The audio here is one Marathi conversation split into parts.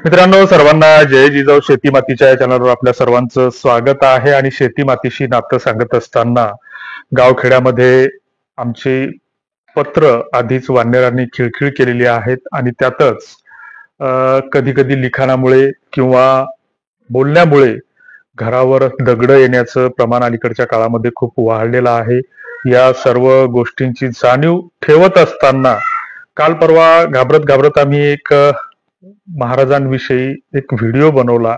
मित्रांनो, सर्वांना जय जिजाऊ शेती मातीच्या या चॅनलवर आपल्या सर्वांचं स्वागत आहे. आणि शेती मातीशी नातं सांगत असताना गावखेड्यामध्ये आमची पत्र आधीच वानरांनी खिळखिळ केलेली आहेत आणि त्यातच कधी कधी लिखाणामुळे किंवा बोलण्यामुळे घरावर दगड येण्याचं प्रमाण अलीकडच्या काळामध्ये खूप वाढलेलं आहे. या सर्व गोष्टींची जाणीव ठेवत असताना काल परवा घाबरत घाबरत आम्ही एक महाराजांविषयी एक व्हिडिओ बनवला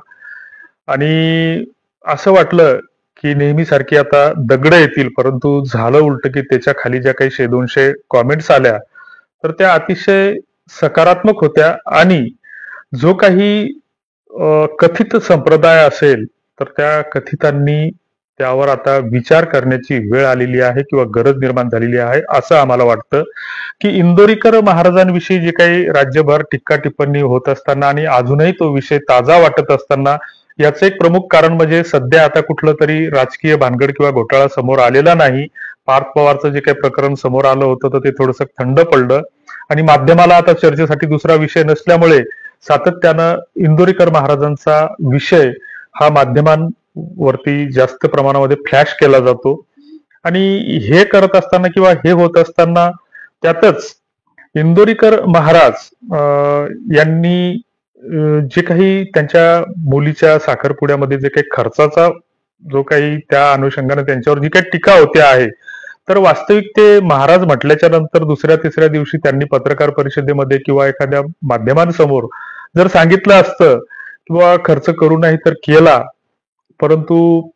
आणि असं वाटलं की नेहमीसारखी आता दगड येतील, परंतु झालं उलट की त्याच्या खाली ज्या काही 100-200 कॉमेंट्स आल्या तर त्या अतिशय सकारात्मक होत्या. आणि जो काही कथित संप्रदाय असेल तर त्या कथितांनी त्यावर आता विचार करण्याची वेळ आलेली आहे किंवा गरज निर्माण झालेली आहे असं आम्हाला वाटतं. की इंदोरीकर महाराजांविषयी जे काही राज्यभर टीका टिप्पणी होत असताना आणि अजूनही तो विषय ताजा वाटत असताना याचं एक प्रमुख कारण म्हणजे सध्या आता कुठलं तरी राजकीय भानगड किंवा घोटाळा समोर आलेला नाही. पार्थ पवारचं जे काही प्रकरण समोर आलं होतं तर ते थोडंसं थंड पडलं आणि माध्यमाला आता चर्चेसाठी दुसरा विषय नसल्यामुळे सातत्यानं इंदोरीकर महाराजांचा विषय हा माध्यमांवरती जास्त प्रमाणामध्ये फ्लॅश केला जातो. आणि हे करत असताना किंवा हे होत असताना त्यातच इंदोरीकर महाराज यांनी जे काही त्यांच्या मुलीच्या साखरपुड्यामध्ये जे काही खर्चाचा जो काही त्या अनुषंगाने त्यांच्यावर जी काही टीका होते आहे, तर वास्तविक ते महाराज म्हटल्याच्या नंतर दुसऱ्या तिसऱ्या दिवशी त्यांनी पत्रकार परिषदेमध्ये किंवा एखाद्या माध्यमांसमोर जर सांगितलं असतं किंवा खर्च करू नाही तर केला, परंतु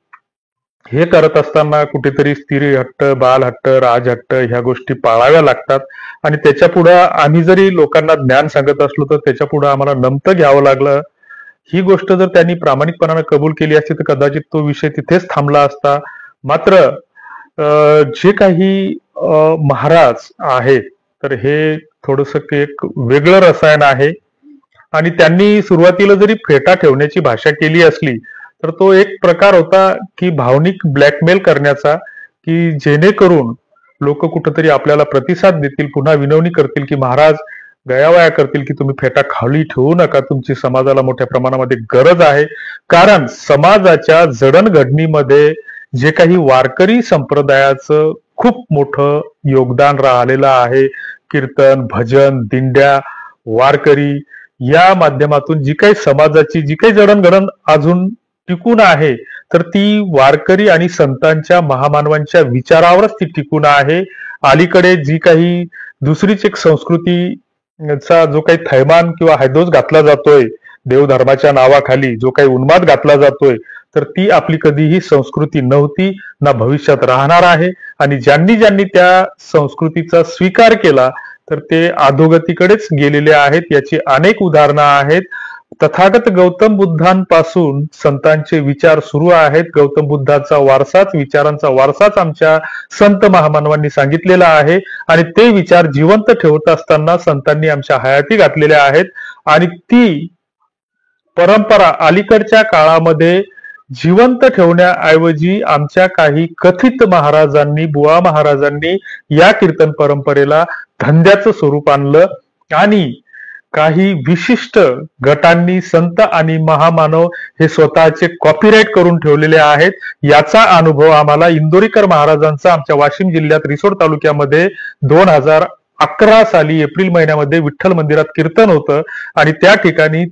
हे करत असताना कुठेतरी स्त्री हट्ट, बाल हट्ट, राजहट्ट ह्या गोष्टी पाळाव्या लागतात. आणि त्याच्या पुढे आम्ही जरी लोकांना ज्ञान सांगत असलो तर त्याच्या पुढे आम्हाला नमतं घ्यावं लागलं. ही गोष्ट जर त्यांनी प्रामाणिकपणाने कबूल केली असती तर कदाचित तो विषय तिथेच थांबला असता. मात्र जे काही महाराज आहेत तर हे थोडस एक वेगळं रसायन आहे. आणि त्यांनी सुरुवातीला जरी फेटा ठेवण्याची भाषा केली असली तर तो एक प्रकार होता की भावनिक ब्लॅकमेल करण्याचा, की जेणेकरून लोक कुठंतरी आपल्याला प्रतिसाद देतील, पुन्हा विनवणी करतील की महाराज गयावया करतील की तुम्ही फेटा खाली ठेवू नका, तुमची समाजाला मोठ्या प्रमाणामध्ये गरज आहे. कारण समाजाच्या जडणघडणीमध्ये जे काही वारकरी संप्रदायाचं खूप मोठं योगदान राहिलेलं आहे. कीर्तन, भजन, दिंड्या, वारकरी या माध्यमातून जी काही समाजाची जी काही जडणघडण अजून टिकून आहे तर ती वारकरी आणि संतांच्या महामानवांच्या विचारावरच ती टिकून आहे. अलीकडे जी काही दुसरीच एक संस्कृतीचा जो काही थैमान किंवा हैदोस घातला जातोय देवधर्माच्या नावाखाली, जो काही उन्माद घातला जातोय, तर ती आपली कधीही संस्कृती नव्हती, ना भविष्यात राहणार आहे. आणि ज्यांनी ज्यांनी त्या संस्कृतीचा स्वीकार केला तर ते अधोगतीकडेच गेलेले आहेत. याची अनेक उदाहरणं आहेत. तथागत गौतम बुद्धांपासून संतांचे विचार सुरू आहेत. गौतम बुद्धाचा वारसाच, विचारांचा वारसाच आमच्या संत महामानवांनी सांगितलेला आहे. आणि ते विचार जिवंत ठेवत असताना संतांनी आमच्या हयाती घातलेल्या आहेत. आणि ती परंपरा अलीकडच्या काळामध्ये जिवंत ठेवण्याऐवजी आमच्या काही कथित महाराजांनी, बुवा महाराजांनी या कीर्तन परंपरेला धंद्याचं स्वरूप आणलं. आणि काही विशिष्ट गटांनी संत आणि महामानव हे स्वतःचे कॉपीराईट करून ठेवलेले आहेत. याचा अनुभव आम्हाला इंदोरीकर महाराजांचा आमच्या वाशिम जिल्ह्यात रिसोड तालुक्यामध्ये 2011 साली एप्रिल महिन्यामध्ये विठ्ठल मंदिरात कीर्तन होतं. आणि त्या ठिकाणी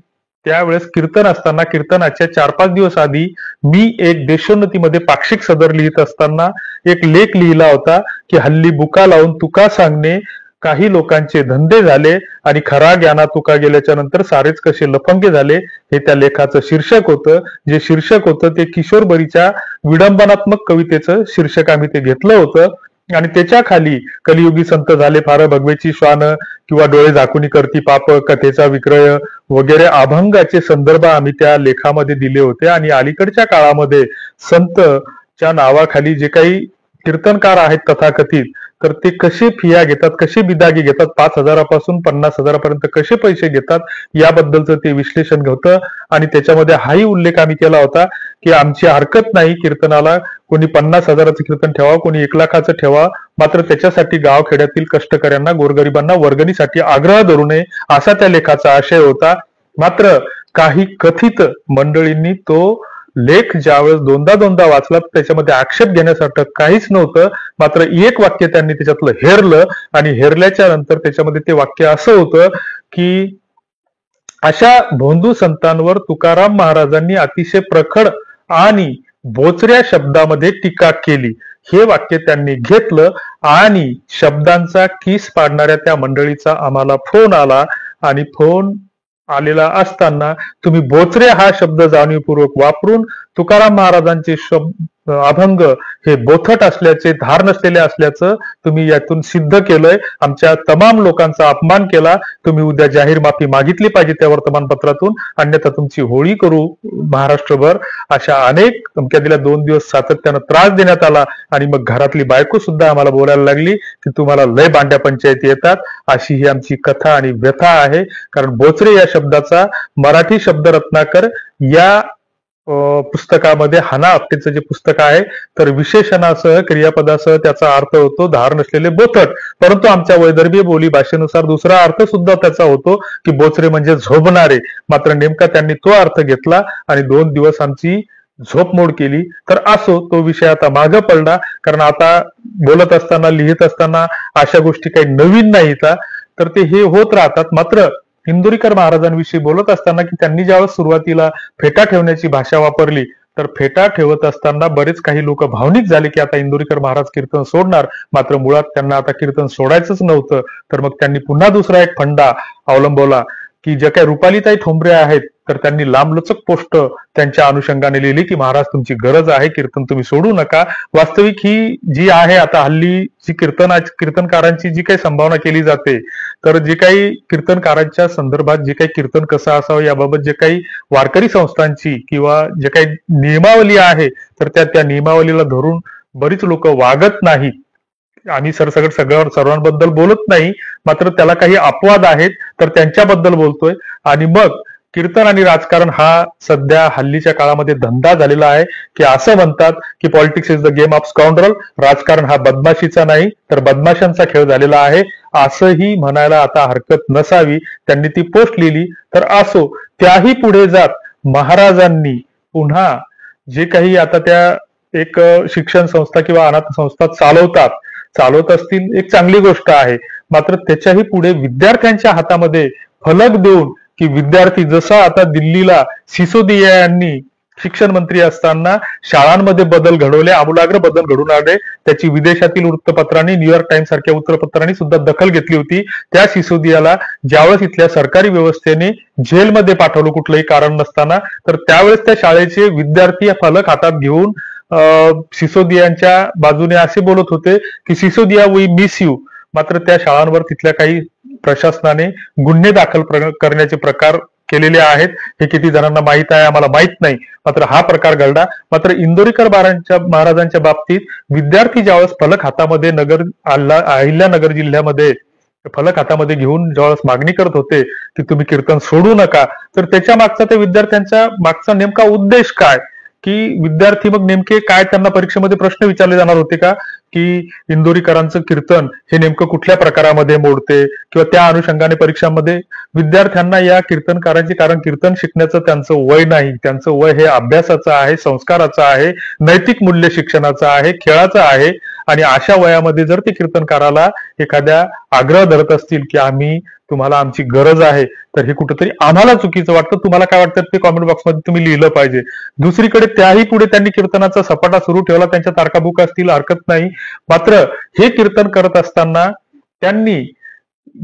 त्यावेळेस कीर्तन असताना कीर्तनाच्या 4-5 दिवस आधी मी एक देशोन्नतीमध्ये पाक्षिक सदर लिहित असताना एक लेख लिहिला होता की हल्ली बुका लावून तुका सांगणे, काही लोकांचे धंदे झाले आणि खरा ज्ञाना तुका गेल्याच्या नंतर सारेच कसे लफंगे झाले, हे त्या लेखाचं शीर्षक होतं. जे शीर्षक होतं ते किशोरबरीच्या विडंबनात्मक कवितेचं शीर्षक आम्ही ते घेतलं होतं. आणि त्याच्या खाली कलियुगी संत झाले फार भगवेची श्वान किंवा डोळे झाकुनी करती पाप, कथेचा विक्रय वगैरे अभंगाचे संदर्भ आम्ही त्या लेखामध्ये दिले होते. आणि अलीकडच्या काळामध्ये संतच्या नावाखाली जे काही कीर्तनकार आहेत तथाकथित, तर ते कसे फिया घेतात, कसे बिदागी घेतात, 5,000 पासून 50,000 पर्यंत कसे पैसे घेतात याबद्दलचं ते विश्लेषण होतं. आणि त्याच्यामध्ये हाही उल्लेख आम्ही केला होता की आमची हरकत नाही कीर्तनाला, कोणी 50,000चं कीर्तन ठेवा, कोणी 1,00,000चं ठेवा, मात्र त्याच्यासाठी गावखेड्यातील कष्टकऱ्यांना, गोरगरिबांना वर्गणीसाठी आग्रह धरू नये, असा त्या लेखाचा आशय होता. मात्र काही कथित मंडळींनी तो लेख ज्यावेळेस दोनदा वाचला त्याच्यामध्ये आक्षेप घेण्यासारखं काहीच नव्हतं. मात्र एक वाक्य त्यांनी त्याच्यातलं हेरलं आणि हेरल्याच्या नंतर त्याच्यामध्ये ते वाक्य असं होतं की अशा भोंदू संतांवर तुकाराम महाराजांनी अतिशय प्रखर आणि बोचऱ्या शब्दामध्ये टीका केली. हे वाक्य त्यांनी घेतलं आणि शब्दांचा किस पाडणाऱ्या त्या मंडळीचा आम्हाला फोन आला आणि फोन आलेला असताना तुम्ही बोचरे हा शब्द जाणीवपूर्वक वापरून तुकाराम महाराजांचे अभंग हे बोथट असल्याचे, धार नसलेले असल्याचं तुम्ही यातून सिद्ध केलंय. आमच्या तमाम लोकांचा अपमान केला. तुम्ही उद्या जाहीर माफी मागितली पाहिजे त्या वर्तमानपत्रातून, अन्यथा तुमची होळी करू महाराष्ट्रभर. अशा अनेक धमक्या दिल्या. 2 दिवस सातत्यानं त्रास देण्यात आला आणि मग घरातली बायको सुद्धा आम्हाला बोलायला लागली की तुम्हाला लय भांड्या पंचायती येतात. अशी ही आमची कथा आणि व्यथा आहे. कारण बोचरे या शब्दाचा मराठी शब्द रत्नाकर या पुस्तकामध्ये, हाना आपटेचं जे पुस्तक आहे, तर विशेषणासह क्रियापदासह त्याचा अर्थ होतो धार नसलेले बोथट. परंतु आमच्या वैदर्भीय बोली भाषेनुसार दुसरा अर्थ सुद्धा त्याचा होतो की बोचरे म्हणजे झोपणारे. मात्र नेमका त्यांनी तो अर्थ घेतला आणि 2 दिवस आमची झोपमोड केली. तर असो, तो विषय आता मागं पडला. कारण आता बोलत असताना, लिहित असताना अशा गोष्टी काही नवीन नाहीत, तर ते हे होत राहतात. मात्र इंदुरीकर महाराजांविषयी बोलत असताना की त्यांनी ज्यावेळेस सुरुवातीला फेटा ठेवण्याची भाषा वापरली, तर फेटा ठेवत असताना बरेच काही लोक भावनिक झाले की आता इंदुरीकर महाराज कीर्तन सोडणार. मात्र मुळात त्यांना आता कीर्तन सोडायचंच नव्हतं. तर मग त्यांनी पुन्हा दुसरा एक फंडा अवलंबवला की ज्या काही रुपालीताई ठोंबरे आहेत, तर त्यांनी लांबलचक पोस्ट त्यांच्या अनुषंगाने लिहिली की महाराज तुमची गरज आहे, कीर्तन तुम्ही सोडू नका. वास्तविक ही जी आहे आता हल्ली जी कीर्तनकारांची जी काही संभावना केली जाते, तर जे काही कीर्तनकारांच्या संदर्भात जे काही कीर्तन कसं असावं याबाबत जे काही वारकरी संस्थांची किंवा जे काही नियमावली आहे, तर त्या नियमावलीला धरून बरीच लोक वागत नाहीत. आम्ही सर्वांबद्दल बोलत नाही, मात्र त्याला काही अपवाद आहेत तर त्यांच्याबद्दल बोलतोय. आणि मग कीर्तन आणि राजकारण हा सध्या हल्लीच्या काळामध्ये धंदा झालेला आहे की असं म्हणतात की politics is the game of scoundrel, राजकारण हा बदमाशीचा नाही तर बदमाशांचा खेळ झालेला आहे, असंही म्हणायला आता हरकत नसावी. त्यांनी ती पोस्ट लिहिली. तर असो, त्याही पुढे जात महाराजांनी पुन्हा जे काही आता त्या एक शिक्षण संस्था किंवा अनाथ संस्था चालवत असतील, एक चांगली गोष्ट आहे. मात्र त्याच्याही पुढे विद्यार्थ्यांच्या हातामध्ये फलक देऊन की विद्यार्थी, जसा आता दिल्लीला सिसोदिया यांनी शिक्षण मंत्री असताना शाळांमध्ये बदल घडवले, आमूलाग्र बदल घडून आले, त्याची विदेशातील वृत्तपत्रांनी, न्यूयॉर्क टाइम्स सारख्या वृत्तपत्रांनी सुद्धा दखल घेतली होती. त्या सिसोदियाला ज्यावेळेस इथल्या सरकारी व्यवस्थेने जेलमध्ये पाठवलं कुठलंही कारण नसताना, तर त्यावेळेस त्या शाळेचे विद्यार्थी फलक हातात घेऊन सिसोदियांच्या बाजूने असे बोलत होते की सिसोदिया वी मिस यू. मात्र त्या शाळांवर तिथल्या काही प्रशासनाने गुन्हे दाखल करण्याचे प्रकार केलेले आहेत. हे किती जणांना माहित आहे आम्हाला माहित नाही, मात्र हा प्रकार घडला. मात्र इंदोरीकर महाराजांच्या बाबतीत विद्यार्थी ज्यावेळेस फलक हातामध्ये अहिल्यानगर जिल्ह्यामध्ये फलक हातामध्ये घेऊन ज्यावेळेस मागणी करत होते की तुम्ही कीर्तन सोडू नका, तर त्याच्या मागचा, त्या विद्यार्थ्यांच्या मागचा नेमका उद्देश काय, की विद्यार्थी मग नेमके काय, त्यांना परीक्षेमध्ये प्रश्न विचारले जाणार होते का की इंदोरीकरांचं कीर्तन हे नेमकं कुठल्या प्रकारामध्ये मोडते, किंवा त्या अनुषंगाने परीक्षांमध्ये विद्यार्थ्यांना या कीर्तनकारांची, कारण कीर्तन शिकण्याचं त्यांचं वय नाही, त्यांचं वय हे अभ्यासाचं आहे, संस्काराचं आहे, नैतिक मूल्य शिक्षणाचं आहे, खेळाचं आहे. आणि अशा वयामध्ये जर ते कीर्तनकाराला एखाद्या आग्रह धरत असतील की आम्ही तुम्हाला, आमची गरज आहे, तर हे कुठेतरी आम्हाला चुकीचं वाटतं. तुम्हाला काय वाटतं ते कॉमेंट बॉक्समध्ये तुम्ही लिहिलं पाहिजे. दुसरीकडे त्याही पुढे त्यांनी कीर्तनाचा सपाटा सुरू ठेवला, त्यांच्या तारखाबुक असतील, हरकत नाही. मात्र हे कीर्तन करत असताना त्यांनी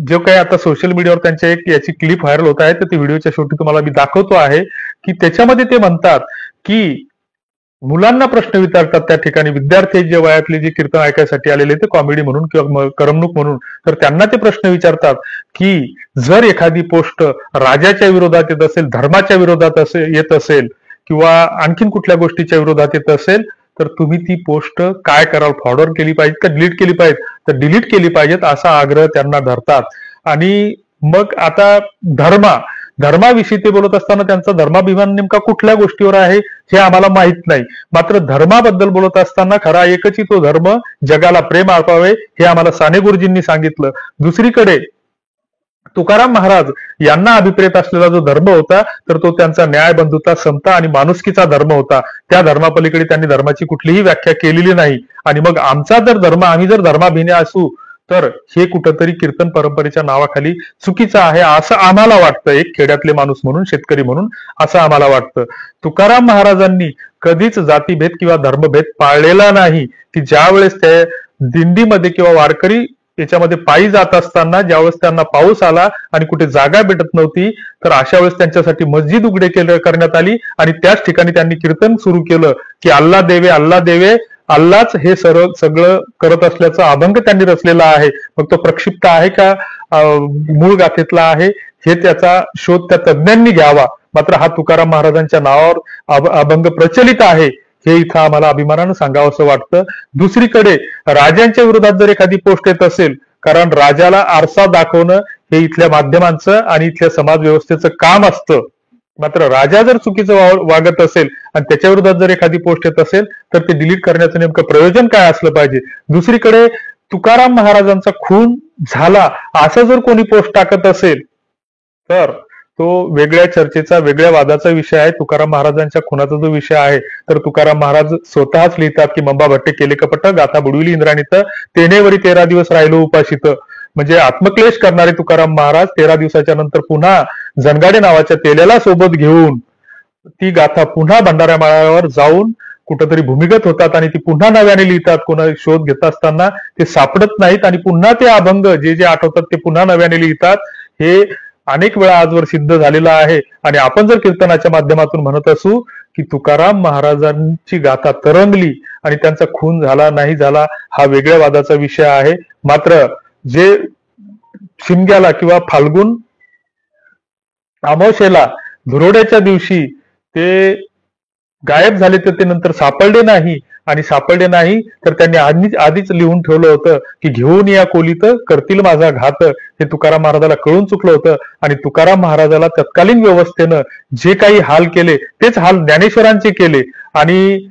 जो काही आता सोशल मीडियावर त्यांच्या एक याची क्लिप व्हायरल होत आहे, तर ती व्हिडिओच्या शेवटी तुम्हाला मी दाखवतो आहे की त्याच्यामध्ये ते म्हणतात की मुलांना प्रश्न विचारतात त्या ठिकाणी, विद्यार्थी जे वयातले जे कीर्तन ऐकायसाठी आलेले ते कॉमेडी म्हणून किंवा करमणूक म्हणून, तर त्यांना ते प्रश्न विचारतात की जर एखादी पोस्ट राजाच्या विरोधात येत असेल, धर्माच्या विरोधात येत असेल, किंवा आणखीन कुठल्या गोष्टीच्या विरोधात येत असेल, तर तुम्ही ती पोस्ट काय कराल, फॉरवर्ड केली पाहिजे का डिलीट केली पाहिजे, तर डिलीट केली पाहिजेत असा आग्रह त्यांना धरतात. आणि मग आता धर्माविषयी ते बोलत असताना त्यांचा धर्माभिमान नेमका कुठल्या गोष्टीवर आहे हे आम्हाला माहित नाही. मात्र धर्माबद्दल बोलत असताना खरा एकच तो धर्म, जगाला प्रेम आपावे, हे आम्हाला साने गुरुजींनी सांगितलं. दुसरीकडे तुकाराम महाराज यांना अभिप्रेत असलेला जो धर्म होता तर तो त्यांचा न्याय, बंधुता, समता आणि माणुसकीचा धर्म होता. त्या धर्मापलीकडे त्यांनी धर्माची कुठलीही व्याख्या केलेली नाही. आणि मग आमचा जर धर्म, आम्ही जर धर्माभिने असू तर हे कुठंतरी कीर्तन परंपरेच्या नावाखाली चुकीचं आहे असं आम्हाला वाटतं. एक खेड्यातले माणूस म्हणून, शेतकरी म्हणून असं आम्हाला वाटतं. तुकाराम महाराजांनी कधीच जातीभेद किंवा धर्मभेद पाळलेला नाही. की ज्या वेळेस ते दिंडीमध्ये किंवा वारकरी याच्यामध्ये पायी जात असताना ज्यावेळेस त्यांना पाऊस आला आणि कुठे जागा भेटत नव्हती तर अशा वेळेस त्यांच्यासाठी मस्जिद उघडे करण्यात आली आणि त्याच ठिकाणी त्यांनी कीर्तन सुरू केलं की अल्ला देवे, अल्ला देवे, अल्लाच हे सगळं करत असल्याचा अभंग त्यांनी रचलेला आहे. मग तो प्रक्षिप्त आहे का मूळ गाथेतला आहे हे त्याचा शोध त्या तज्ञांनी घ्यावा. मात्र हा तुकाराम महाराजांच्या नावावर अभंग प्रचलित आहे हे इथं आम्हाला अभिमानानं सांगावं असं वाटतं. दुसरीकडे राजांच्या विरोधात जर एखादी पोस्ट येत असेल, कारण राजाला आरसा दाखवणं हे इथल्या माध्यमांचं आणि इथल्या समाज व्यवस्थेचं काम असतं. मात्र राजा जर चुकीचं वागत असेल आणि त्याच्या विरोधात जर एखादी पोस्ट येत असेल तर ते डिलीट करण्याचं नेमकं प्रयोजन काय असलं पाहिजे. दुसरीकडे तुकाराम महाराजांचा खून झाला असं जर कोणी पोस्ट टाकत असेल तर तो वेगळ्या चर्चेचा, वेगळ्या वादाचा विषय आहे. तुकाराम महाराजांच्या खुनाचा जो विषय आहे तर तुकाराम महाराज स्वतःच लिहितात की मंबा भट्टे केले कपट, गाथा बुडविली इंद्राणीत, तेनेवरी 13 दिवस राहिलो उपाशीत. म्हणजे आत्मक्लेश करणारे तुकाराम महाराज 13 दिवसाच्या नंतर पुन्हा जनगाडे नावाच्या तेल्याला सोबत घेऊन ती गाथा पुन्हा भंडारा माळ्यावर जाऊन कुठंतरी भूमिगत होतात आणि ती पुन्हा नव्याने लिहितात. कोणा शोध घेत असताना ते सापडत नाहीत आणि पुन्हा ते अभंग जे जे आठवतात ते पुन्हा नव्याने लिहितात. हे अनेक वेळा आजवर सिद्ध झालेलं आहे. आणि आपण जर कीर्तनाच्या माध्यमातून म्हणत असू की तुकाराम महाराजांची गाथा तरंगली आणि त्यांचा खून झाला नाही झाला हा वेगळ्या वादाचा विषय आहे. मात्र जे शिमग्याला किंवा फाल्गुन अमावस्येला धुरोड्याच्या दिवशी ते गायब झाले तर ते नंतर सापडले नाही आणि सापडले नाही तर त्यांनी आधीच लिहून ठेवलं होतं की घेऊन या कोलीत करतील माझा घात. हे तुकाराम महाराजाला कळून चुकलं होतं आणि तुकाराम महाराजाला तत्कालीन व्यवस्थेनं जे काही हाल केले तेच हाल ज्ञानेश्वरांचे केले आणि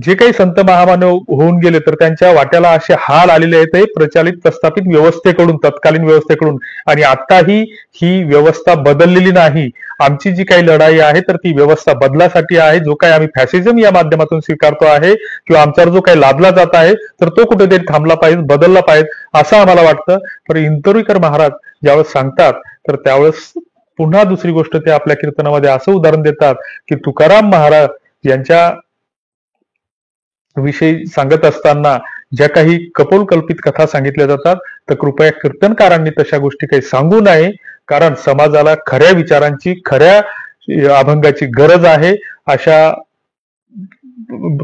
जे काही संत महामानव होऊन गेले तर त्यांच्या वाट्याला असे हाल आलेले आहेत हे प्रचलित प्रस्थापित व्यवस्थेकडून, तत्कालीन व्यवस्थेकडून. आणि आताही ही व्यवस्था बदललेली नाही. आमची जी काही लढाई आहे तर ती व्यवस्था बदलासाठी आहे. जो काही आम्ही फॅसिझम या माध्यमातून स्वीकारतो आहे किंवा आमच्यावर जो काही लादला जात आहे तर तो कुठेतरी थांबला पाहिजे, बदलला पाहिजे असं आम्हाला वाटतं. तर इंतोरीकर महाराज ज्यावेळेस सांगतात तर त्यावेळेस पुन्हा दुसरी गोष्ट ते आपल्या कीर्तनामध्ये असं उदाहरण देतात की तुकाराम महाराज यांच्या विषयी सांगत असताना ज्या काही कपोलकल्पित कथा सांगितल्या जातात तर कृपया कीर्तनकारांनी तशा गोष्टी काही सांगू नये. कारण समाजाला खऱ्या विचारांची, खऱ्या अभंगाची गरज आहे. अशा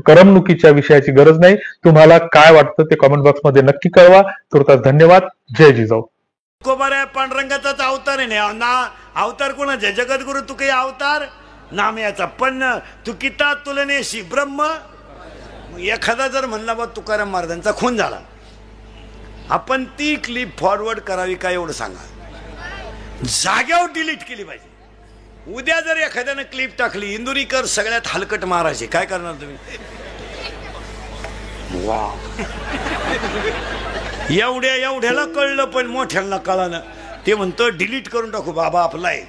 करमणुकीच्या विषयाची गरज नाही. तुम्हाला काय वाटतं ते कमेंट बॉक्समध्ये नक्की कळवा. तुर्तास धन्यवाद. जय जिजाऊ. बऱ्या पांडुरंगाचाच अवतार आहे ना. अवतार कोणाचा? जगद्गुरु तू काही अवतार नाम याचा पण तू किता तुलनेशी ब्रह्म. एखादा जर म्हणला बा तुकाराम महाराजांचा खून झाला, आपण ती क्लिप फॉरवर्ड करावी काय एवढं सांगा. जाग्यावर डिलीट केली पाहिजे. उद्या जर एखाद्यानं क्लिप टाकली इंदुरीकर सगळ्यात हलकट महाराज आहे, काय करणार तुम्ही? वा एवढ्याला कळलं पण मोठ्यांना कळालं. ते म्हणतो डिलीट करून टाकू बाबा आपला आहे.